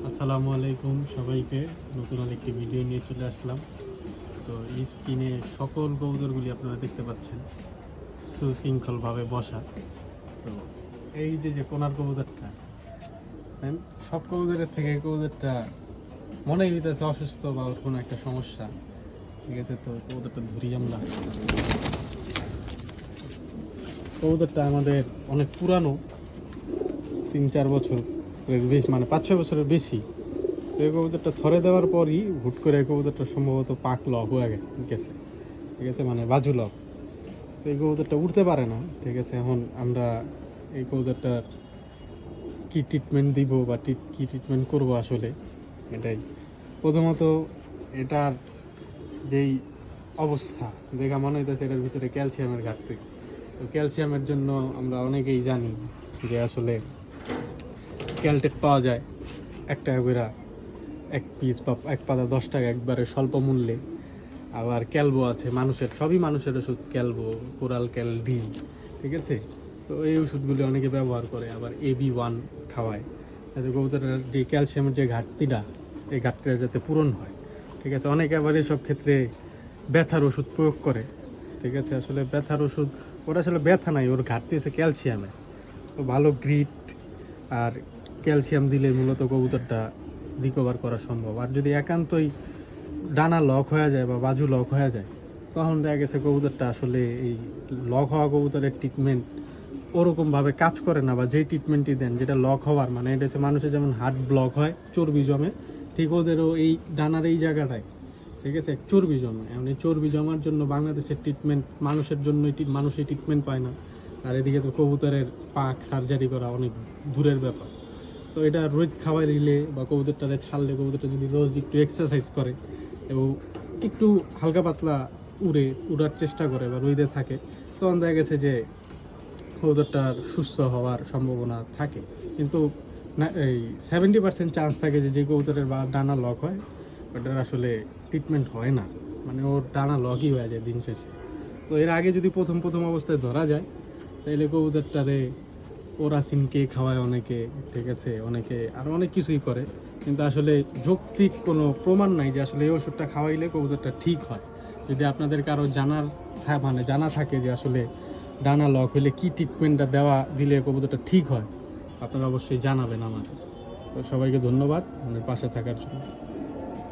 আসসালামু আলাইকুম সবাইকে। নতুন আরেকটি ভিডিও নিয়ে চলে আসলাম। তো এই স্ক্রিনে সকল কবুতরগুলি আপনারা দেখতে পাচ্ছেন সুশৃঙ্খলভাবে বসা। তো এই যে কোনার কবুতরটা, সব কবুতরের থেকে এই কবুতরটা মনে হইতেছে অসুস্থ বা ওর কোনো একটা সমস্যা। ঠিক আছে, তো কবুতরটা ধরি আমরা। কবুতরটা আমাদের অনেক পুরানো, 3-4 বছর বেশি, মানে 5-6 বছরের বেশি। তো এই কবুতরটা ছড়ে দেওয়ার পরই হুট করে এই কবুতরটা সম্ভবত পাক লক হয়ে গেছে। ঠিক আছে, মানে বাজু লক। তো এই কবুতরটা উঠতে পারে না। ঠিক আছে, এখন আমরা এই কবুতরটা কী ট্রিটমেন্ট দিব বা কী ট্রিটমেন্ট করব আসলে এটাই। প্রথমত এটার যেই অবস্থা দেখা মনে হইতেছে এটার ভিতরে ক্যালসিয়ামের ঘাটতি। তো ক্যালসিয়ামের জন্য আমরা অনেকেই জানি যে আসলে ক্যালটেট পাওয়া যায় 1 টাকা করে এক পিস বা এক পাতা 10 টাকা একবারে স্বল্প মূল্যে। আবার ক্যালবো আছে, সবই মানুষের ওষুধ, ক্যালবো, কোরাল ক্যাল ডি। ঠিক আছে, তো এই ওষুধগুলি অনেকে ব্যবহার করে। আবার AB1 খাওয়ায়, যাতে কবুতরের যে ক্যালসিয়ামের যে ঘাটতিটা, এই ঘাটতিটা যাতে পূরণ হয়। ঠিক আছে, অনেকে আবার এসব ক্ষেত্রে ব্যথার ওষুধ প্রয়োগ করে। ঠিক আছে, আসলে ব্যথার ওষুধ, ওর আসলে ব্যথা নাই, ওর ঘাটতি হচ্ছে ক্যালসিয়ামে। তো ভালো গ্রিট আর ক্যালসিয়াম দিলে মূলত কবুতরটা রিকভার করা সম্ভব। আর যদি একান্তই ডানা লক হয়ে যায় বা বাজু লক হয়ে যায়, তখন দেখা গেছে কবুতরটা আসলে এই লক হওয়া কবুতরের ট্রিটমেন্ট ওরকমভাবে কাজ করে না, বা যেই ট্রিটমেন্টই দেন যেটা লক হওয়ার, মানে এটা হচ্ছে মানুষের যেমন হার্ট ব্লক হয়, চর্বি জমে, ঠিক ওদেরও এই ডানার এই জায়গাটায়, ঠিক আছে, চর্বি জমে। এমন এই চর্বি জমার জন্য বাংলাদেশের ট্রিটমেন্ট মানুষের জন্যই, মানুষই ট্রিটমেন্ট পায় না। আর এদিকে তো কবুতরের পাক সার্জারি করা অনেক দূরের ব্যাপার। তো এটা রোদ খাওয়াই দিলে বা কবুতরটারে ছাড়লে, কবুতরটা যদি রোজ একটু এক্সারসাইজ করে এবং একটু হালকা পাতলা উড়ার চেষ্টা করে বা রোদে থাকে, তখন দেখা গেছে যে কবুতরটার সুস্থ হওয়ার সম্ভাবনা থাকে। কিন্তু না, এই 70% চান্স থাকে যে কবুতরের বা ডানা লক হয়, ওটার আসলে ট্রিটমেন্ট হয় না, মানে ওর ডানা লকই হয়ে যায় দিন শেষে। তো এর আগে যদি প্রথম অবস্থায় ধরা যায়, তাহলে কবুতরটারে ওরাসিনকে খাওয়ায় অনেকে। ঠিক আছে, অনেকে আর অনেক কিছুই করে, কিন্তু আসলে যৌক্তিক কোনো প্রমাণ নাই যে আসলে এই ওষুধটা খাওয়াইলে কবুতরটা ঠিক হয়। যদি আপনাদের কারো জানা থাকে যে আসলে ডানা লক হইলে কী ট্রিটমেন্টটা দিলে কবুতরটা ঠিক হয়, আপনারা অবশ্যই জানাবেন আমাদের। তো সবাইকে ধন্যবাদ আমাদের পাশে থাকার জন্য।